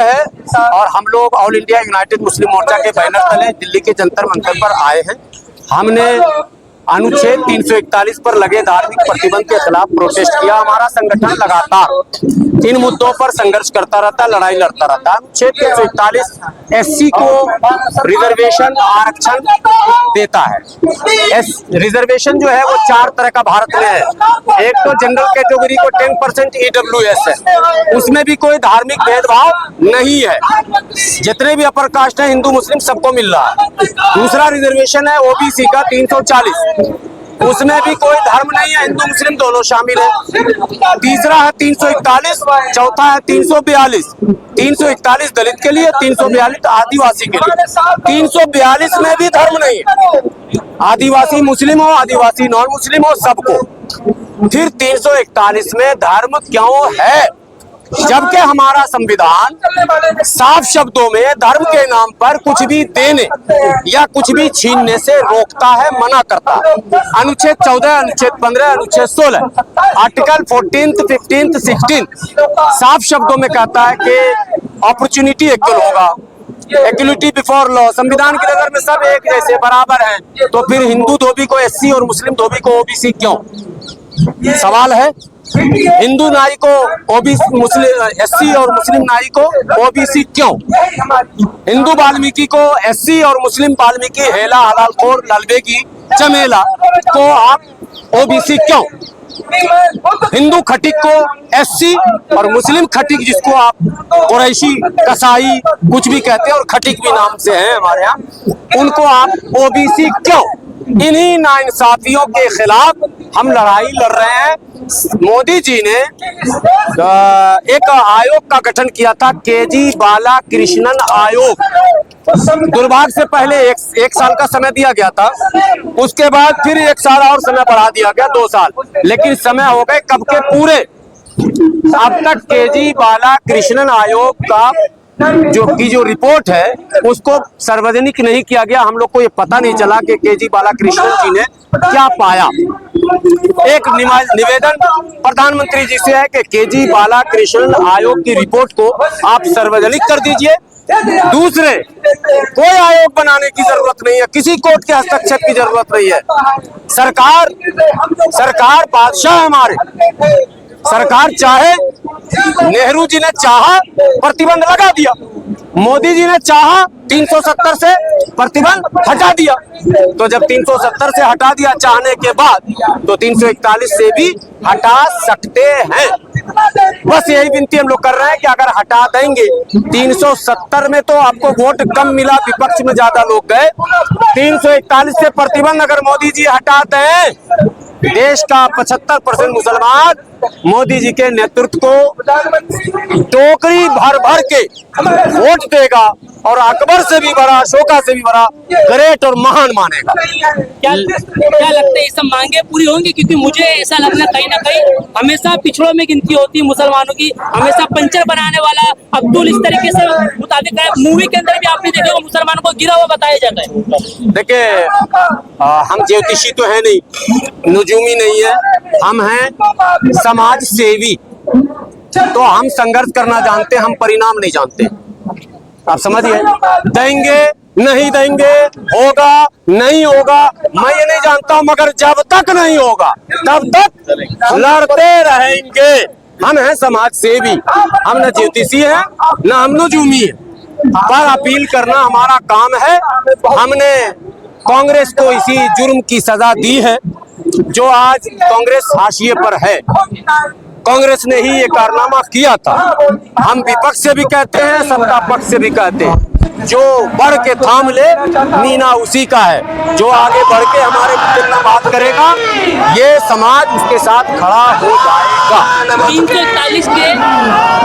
है और हम लोग ऑल इंडिया यूनाइटेड मुस्लिम मोर्चा के बैनर तले दिल्ली के जंतर मंतर पर आए हैं। हमने अनुच्छेद 341 पर लगे धार्मिक प्रतिबंध के खिलाफ प्रोटेस्ट किया। हमारा संगठन लगातार इन मुद्दों पर संघर्ष करता रहता, लड़ाई लड़ता रहता। अनुच्छेद 341 एससी को रिजर्वेशन आरक्षण देता है। रिजर्वेशन जो है वो 4 तरह का भारत में है। एक तो जनरल कैटेगरी को 10% EWS है, उसमें भी कोई धार्मिक भेदभाव नहीं है। जितने भी अपर कास्ट है हिंदू मुस्लिम सबको मिल रहा है। दूसरा रिजर्वेशन है ओबीसी का 340, उसमें भी कोई धर्म नहीं है, हिंदू मुस्लिम दोनों शामिल है। तीसरा है 341, चौथा है 342। 341 दलित के लिए, 342 आदिवासी के लिए। 342 में भी धर्म नहीं है, आदिवासी मुस्लिम हो, आदिवासी नॉन मुस्लिम हो, सबको। फिर 341 में धर्म क्यों है, जबकि हमारा संविधान साफ शब्दों में धर्म के नाम पर कुछ भी देने या कुछ भी छीनने से रोकता है, मना करता है। अनुच्छेद 14, अनुच्छेद 15, अनुच्छेद 16, आर्टिकल 14, 15, 16 साफ शब्दों में कहता है कि अपॉर्चुनिटी इक्वल होगा, इक्वलिटी बिफोर लॉ। संविधान की नजर में सब एक जैसे बराबर हैं, तो फिर हिंदू धोबी को एससी और मुस्लिम धोबी को ओबीसी क्यों? सवाल है। हिंदू नाई को ओबीसी, मुस्लिम एससी और मुस्लिम नाई को ओबीसी क्यों? हिंदू वाल्मीकि को एससी और मुस्लिम वाल्मीकि हेला हलालखोर ललबेगी चमेला को आप ओबीसी क्यों? हिंदू खटिक को एससी और मुस्लिम खटिक जिसको आप कुरैशी कसाई कुछ भी कहते हैं और खटिक भी नाम से है हमारे यहाँ, उनको आप ओबीसी क्यों? इन्हीं नाइंसाफियों के खिलाफ हम लड़ाई लड़ रहे हैं। मोदी जी ने एक आयोग का गठन किया था, केजी बाला कृष्णन आयोग। दुर्भाग्य से पहले एक साल का समय दिया गया था, उसके बाद फिर 1 साल और समय बढ़ा दिया गया, 2 साल, लेकिन समय हो गए कब के पूरे। अब तक केजी बाला कृष्णन आयोग का जो रिपोर्ट है उसको सार्वजनिक नहीं किया गया। हम लोग को ये पता नहीं चला कि केजी बाला कृष्णन जी ने क्या पाया। एक निवेदन प्रधानमंत्री जी से है कि केजी बाला कृष्णन आयोग की रिपोर्ट को आप सार्वजनिक कर दीजिए। दूसरे, कोई आयोग बनाने की जरूरत नहीं है, किसी कोर्ट के हस्तक्षेप की जरूरत नहीं है। सरकार बादशाह है हमारे। सरकार चाहे, नेहरू जी ने चाहा प्रतिबंध लगा दिया, मोदी जी ने चाहा 370 से प्रतिबंध हटा दिया। तो जब 370 से हटा दिया चाहने के बाद, तो 341 से भी हटा सकते हैं। बस यही विनती हम लोग कर रहे हैं कि अगर हटा देंगे, 370 में तो आपको वोट कम मिला, विपक्ष में ज्यादा लोग गए। 341 से प्रतिबंध अगर मोदी जी हटाते हैं, देश का 75% मुसलमान मोदी जी के नेतृत्व को टोकरी भर भर के वोट देगा और अकबर से भी बड़ा, अशोका से भी बड़ा ग्रेट और महान मानेगा। क्या लगता है ये सब मांगे पूरी होंगी? क्योंकि मुझे ऐसा लगना कहीं ना कहीं हमेशा पिछड़ों में गिनती होती है मुसलमानों की। हमेशा पंचर बनाने वाला अब्दुल इस तरीके से मुताबिक मूवी के अंदर भी आपने देखा मुसलमानों को गिरा हुआ बताया जाता है। देखिए, हम ज्योतिषी तो है नहीं, नुजूमी नहीं है, हम हैं समाज सेवी। तो हम संघर्ष करना जानते हैं, हम परिणाम नहीं जानते। आप समझिए, देंगे नहीं देंगे, होगा नहीं होगा, मैं ये नहीं जानता हूं, मगर जब तक नहीं होगा तब तक लड़ते रहेंगे। हम हैं समाज सेवी, हम न ज्योतिषी हैं न हम नुजूमी हैं। पर अपील करना हमारा काम है। हमने कांग्रेस को इसी जुर्म की सजा दी है जो आज कांग्रेस हाशिए पर है। कांग्रेस ने ही ये कारनामा किया था। हम विपक्ष से भी कहते हैं, सत्ता पक्ष से भी कहते हैं, जो बढ़ के थाम ले मीना उसी का है। जो आगे बढ़ के हमारे मुद्दे में बात करेगा, ये समाज उसके साथ खड़ा हो जाएगा। 341 के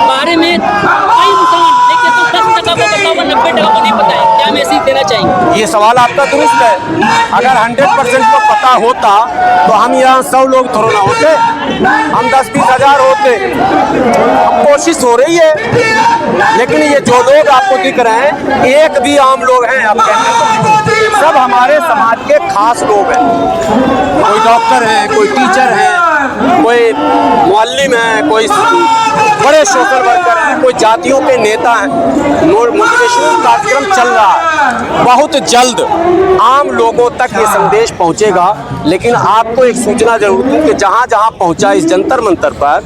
बारे में कई मुसलमान देखते तो 10% को पता होगा, 90% को नहीं पता है। क्या मैसेज देना चाहिए? ये सवाल आपका दुरुस्त है। अगर 100% को पता होता तो हम यहाँ 100 लोग थोड़ा ना होते, हम 10-20 हजार होते। अब कोशिश हो रही है, लेकिन ये जो लोग आपको दिख रहे हैं, एक भी आम लोग हैं आप कहते हैं, सब हमारे समाज के खास लोग हैं। कोई डॉक्टर है, कोई टीचर है, कोई मुअल्लिम है, कोई बड़े सोशल वर्कर हैं, कोई जातियों के नेता हैं। मोटिवेशनल कार्यक्रम चल रहा है। बहुत जल्द आम लोगों तक ये संदेश पहुंचेगा। लेकिन आपको एक सूचना जरूर दूं कि जहां जहां पहुंचा इस जंतर मंतर पर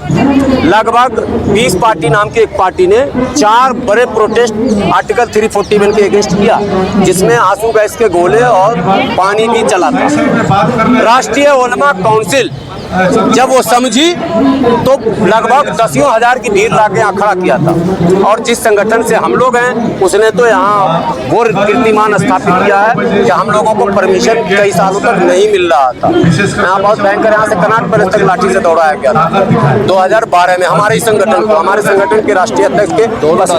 लगभग 20 पार्टी नाम की एक पार्टी ने 4 बड़े प्रोटेस्ट आर्टिकल 341 के अगेंस्ट किया, जिसमें आंसू गैस के गोले और पानी भी चला था। राष्ट्रीय उलमा काउंसिल जब वो समझी तो लगभग 10,000 की भीड़ लाके यहाँ खड़ा किया था। और जिस संगठन से हम लोग हैं उसने तो यहाँ वो कीर्तिमान स्थापित किया है कि हम लोगों को परमिशन कई सालों तक नहीं मिल रहा था। यहाँ बहुत भयंकर, यहाँ से कनाट पैलेस तक लाठी से दौड़ाया गया था 2012 में हमारे संगठन को। हमारे संगठन के राष्ट्रीय अध्यक्ष के 150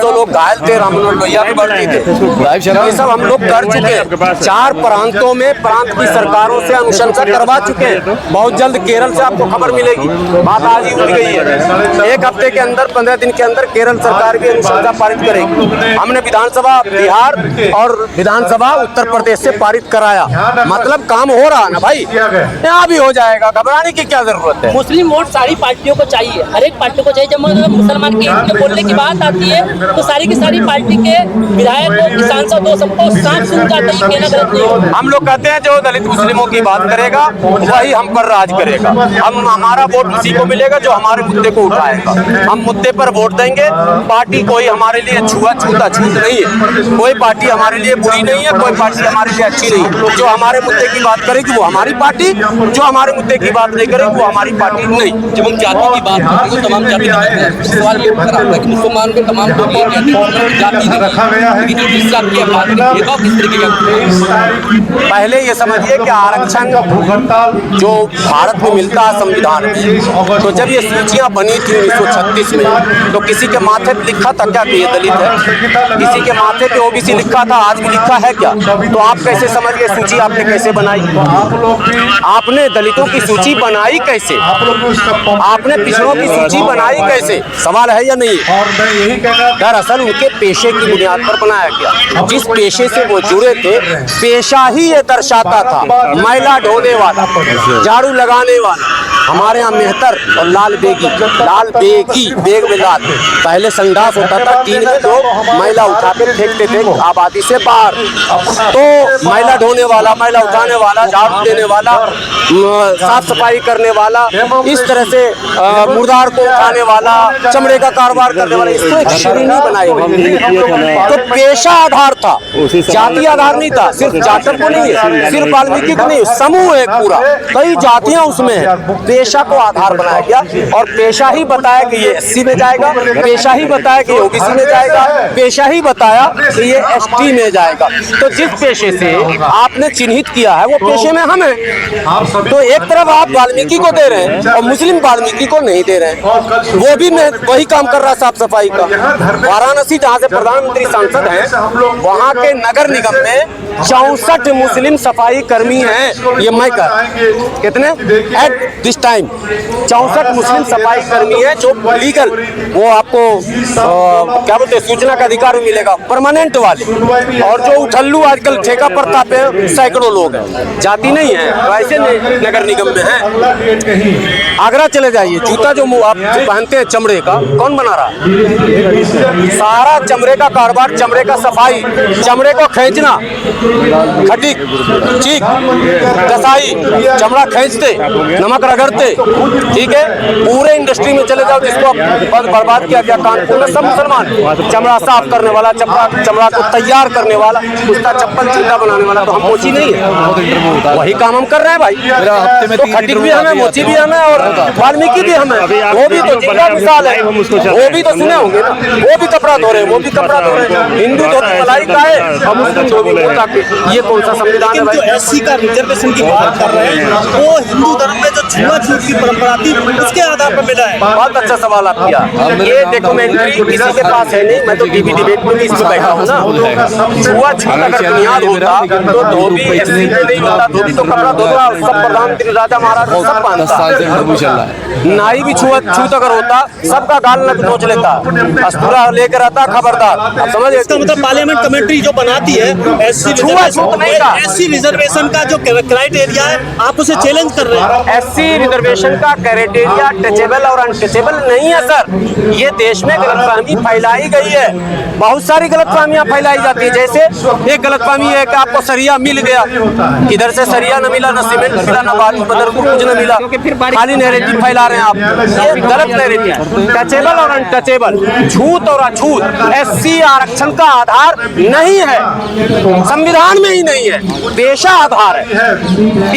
लोग घायल थे, राममनोहर लोहिया भी भर्ती थे। ये सब हम लोग कर चुके हैं। 4 प्रांतों में प्रांत की सरकारों से अनुशंसा करवा चुके हैं। बहुत जल्द केरल से आपको खबर मिलेगी। बात आज ही उड़ गई है। 1 हफ्ते के अंदर, 15 दिन के अंदर केरल सरकार भी अनुशंसा पारित करेगी। हमने विधानसभा बिहार और विधानसभा उत्तर प्रदेश से पारित कराया। मतलब काम हो रहा ना भाई, यहाँ भी हो जाएगा, घबराने की क्या जरूरत है। मुस्लिम वोट सारी पार्टियों को चाहिए, हर एक पार्टी को चाहिए। जब मुसलमान के बोलने की बात आती है तो सारी की सारी पार्टी के विधायकों, सांसदों, सबको साथ सुन जाते हैं, कहना गलत नहीं होगा। हम लोग कहते हैं जो दलित मुस्लिमों की बात करेगा वही हम पर राज करेगा। हम हमारा वोट उसी को मिलेगा जो हमारे मुद्दे को उठाएगा। हम मुद्दे पर वोट देंगे। पार्टी कोई हमारे लिए छूत नहीं है, कोई पार्टी हमारे लिए बुरी नहीं है, कोई पार्टी हमारे लिए अच्छी नहीं है। जो हमारे मुद्दे की बात करेगी वो हमारी पार्टी, जो हमारे मुद्दे की बात नहीं करेगी वो हमारी पार्टी नहीं। जब हम जाति की बात करते हैं तमाम जाति सवाल ये उठता है कि मुसलमान के तमाम लोग ये कहते हैं जाति रखा गया है, लेकिन जिससे आपकी बात भेदभाव किस तरीके का। पहले ये समझिए कि आरक्षण जो भारत में मिलता है संविधान में, तो जब ये सूचियां बनी थी 1936 में तो किसी के माथे पे लिखा था क्या कि ये दलित है? किसी के माथे पे ओबीसी लिखा था? आज भी लिखा है क्या? तो आप कैसे समझ गए सूची आपने कैसे बनाई? आपने दलितों की सूची बनाई कैसे? आपने पिछड़ों की सूची बनाई कैसे? सवाल है या नहीं? दरअसल उनके पेशे की बुनियाद पर बनाया गया। जिस पेशे से वो जुड़े थे, पेशा ही ये दर्शाता था। मैला ढोने वाला, झाड़ू लगाने वाला, हमारे यहाँ मेहतर और लाल बेगी, बेग में लाल। पहले संडास होता था, टीन में लोग मैला उठा के फेंकते थे आबादी से बाहर। तो मैला ढोने वाला, मैला उठाने वाला, झाड़ू देने वाला, साफ सफाई करने वाला, इस तरह से मुर्दार को उठाने वाला, चमड़े का कारोबार करने वाला, इसको एक श्रेणी बनाई गई। तो पेशा आधार था, जाति आधार नहीं था। सिर्फ जाटव को नहीं है, सिर्फ वाल्मीकि को नहीं, समूह है पूरा, कई जातियां उसमें है। पेशा को आधार बनाया गया और पेशा ही बताया कि ये एससी में जाएगा, पेशा ही बताया कि ओबीसी में जाएगा, पेशा ही बताया कि ये एसटी में जाएगा। तो जिस पेशे से आपने चिन्हित किया है वो पेशे में हम हैं। तो एक तरफ आप वाल्मीकि को दे रहे हैं और मुस्लिम वाल्मीकि को नहीं दे रहे हैं। वो भी मैं वही काम कर रहा साफ सफाई का। वाराणसी जहाँ से प्रधानमंत्री सांसद हैं, वहाँ के नगर निगम में 64 मुस्लिम सफाई कर्मी हैं। ये मैं कर कितने एट दिस टाइम 64 मुस्लिम सफाई कर्मी हैं जो लीगल, वो आपको क्या बोलते हैं, सूचना का अधिकार भी मिलेगा, परमानेंट वाले। और जो उठल्लू आजकल ठेका पर तापे सैकड़ों लोग हैं, जाति नहीं है, वैसे नगर निगम में है। आगरा चले जाइए, जूता जो आप पहनते हैं चमड़े का, कौन बना रहा है? सारा चमड़े का कारोबार, चमड़े का सफाई, चमड़े को खींचना, खटिक, चीक, कसाई, चमड़ा खींचते, नमक रगड़ते, ठीक है। पूरे इंडस्ट्री में चले जाओ, जिसको बर्बाद किया गया कानपुर में, सब मुसलमान। चमड़ा साफ करने वाला, चमड़ा को तैयार करने वाला, उसका चप्पल जूता बनाने वाला, तो हम मोची नहीं है, वही काम हम कर रहे हैं भाई। तो खटिक भी हमें, मोची भी हमें और वाल्मीकि भी हमें। वो भी तो जिंदा मिसाल है, वो भी तो सुने होंगे ना, वो भी कपड़ा धो रहे हैं, वो भी कपड़ा धो रहे हैं। हिंदू धोती मलाई का है और मुस्लिम धोती पोता के। ये कौन सा संविधान है भाई? जो एससी का रिजर्वेशन की बात कर रहे हैं, वो हिंदू धर्म में जो छुआछूत की परंपरा थी उसके आधार पर मिला है। बहुत अच्छा सवाल आप किया। ये डॉक्यूमेंट्री किसी के पास है नहीं, मैं तो टीवी डिबेट में भी इस पे बैठा हूँ ना। छुआछूत अगर बुनियाद होता तो धोबी एससी में नहीं होता, धोबी तो कपड़ा धोता, सब प्रधानमंत्री राजा महाराज सब पहनता। नाई भी छूत अगर होता, सबका गाल नोच लेता, अस्तूरा लेकर आता, खबरदार। आप समझ, इसका मतलब पार्लियामेंट कमेटी जो बनाती है एससी छुआछूत नहीं था। एससी रिजर्वेशन का जो राइट एरिया है, आप उसे चैलेंज कर रहे हैं। एससी रिजर्वेशन का क्राइटेरिया टचेबल और अनटचेबल नहीं है सर। ये देश में गलतफहमी फैलाई गई है, बहुत सारी गलतफहमियां फैलाई जाती है। जैसे एक गलतफहमी है कि आपको सरिया मिल गया, इधर से सरिया न मिला, न सीमेंट मिला, न बालू बदरपुर कुछ न मिला, खाली नैरेटिव फैला रहे हैं आप। ये गलत नैरेटिव। टचेबल और अनटचेबल, छूत और अछूत एससी आरक्षण का आधार नहीं है, संविधान में ही नहीं है, पेशा आधार है।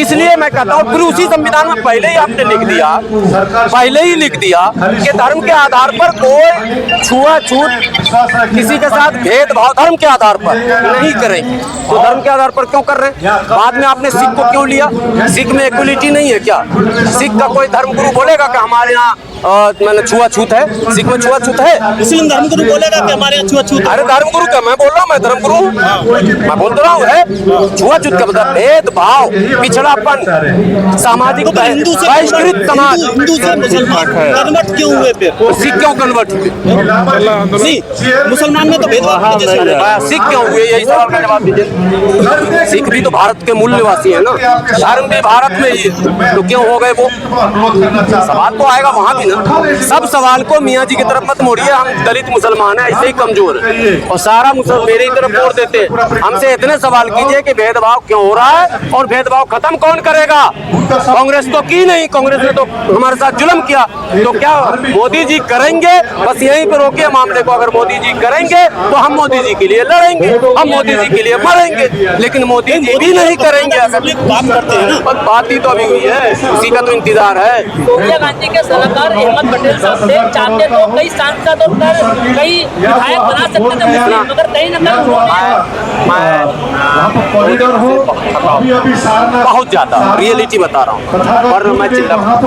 इसलिए मैं कहता हूँ फिर उसी संविधान में पहले ही आपने लिख दिया, पहले ही लिख दिया कि धर्म के आधार पर कोई छुआछूत, किसी के साथ भेदभाव धर्म के आधार पर नहीं करेंगे। तो धर्म के आधार पर क्यों कर रहे हैं? बाद में आपने सिख को क्यों लिया? सिख में इक्वलिटी नहीं है क्या? सिख का कोई धर्मगुरु बोलेगा कि हमारे यहाँ मैंने छुआछूत है? सिख में छुआछूत है? मुस्लिम धर्मगुरु बोलेगा कि हमारे यहाँ छुआछूत है? अरे धर्मगुरु क्या, मैं बोल रहा हूँ, मैं धर्मगुरु हूँ, मैं बोल रहा हूँ है छुआछूत का मतलब भेदभाव, पिछड़ापन, सामाजिक बहिष्कृत समाज। हिंदू से मुसलमान कन्वर्ट क्यों हुए फिर? तो सिख क्यों कन्वर्ट हुए? नहीं, मुसलमान में तो भेदभाव नहीं जैसे सिख क्यों हुए? यही सवाल का जवाब दीजिए। सिख भी तो भारत के मूल निवासी है ना, धर्म भी भारत में ही है, तो क्यों हो गए वो? सवाल तो आएगा वहाँ भी ना। सब सवाल को मियाँ जी की तरफ मत मोड़िए, हम दलित मुसलमान हैं ऐसे ही कमजोर है और सारा मुसलमान मेरे ही तरफ मोड़ देते हैं। हमसे इतने सवाल कीजिए कि भेदभाव क्यों हो रहा है और भेदभाव खत्म कौन करेगा? कांग्रेस तो की नहीं, कांग्रेस ने तो हमारे साथ जुल्म किया, तो क्या मोदी जी करेंगे? बस यहीं पर रोकिए मामले को। अगर मोदी जी करेंगे तो हम मोदी जी के लिए लड़ेंगे, हम मोदी जी के लिए मरेंगे, लेकिन मोदी जी भी नहीं करेंगे। बात करते हैं ना, बात ही तो अभी हुई है, उसी का तो इंतजार है। सोनिया गांधी के सलाहकार अहमद पटेल साहब से चाहते तो कई सांसद और कई विधायक बना सकते थे मुस्लिम, मगर कहीं न कहीं बहुत ज्यादा रियलिटी बता रहा हूँ, और मैं चिल्ला बहुत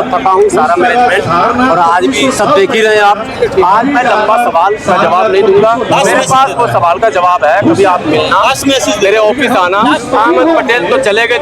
थका हूँ, सारा मैनेजमेंट, और आज भी सब देख ही रहे हैं आप। आज मैं लंबा सवाल का जवाब नहीं दूंगा, मेरे पास वो सवाल का जवाब है, कभी आप मिलना, मेरे ऑफिस आना। अहमद पटेल तो चले गए।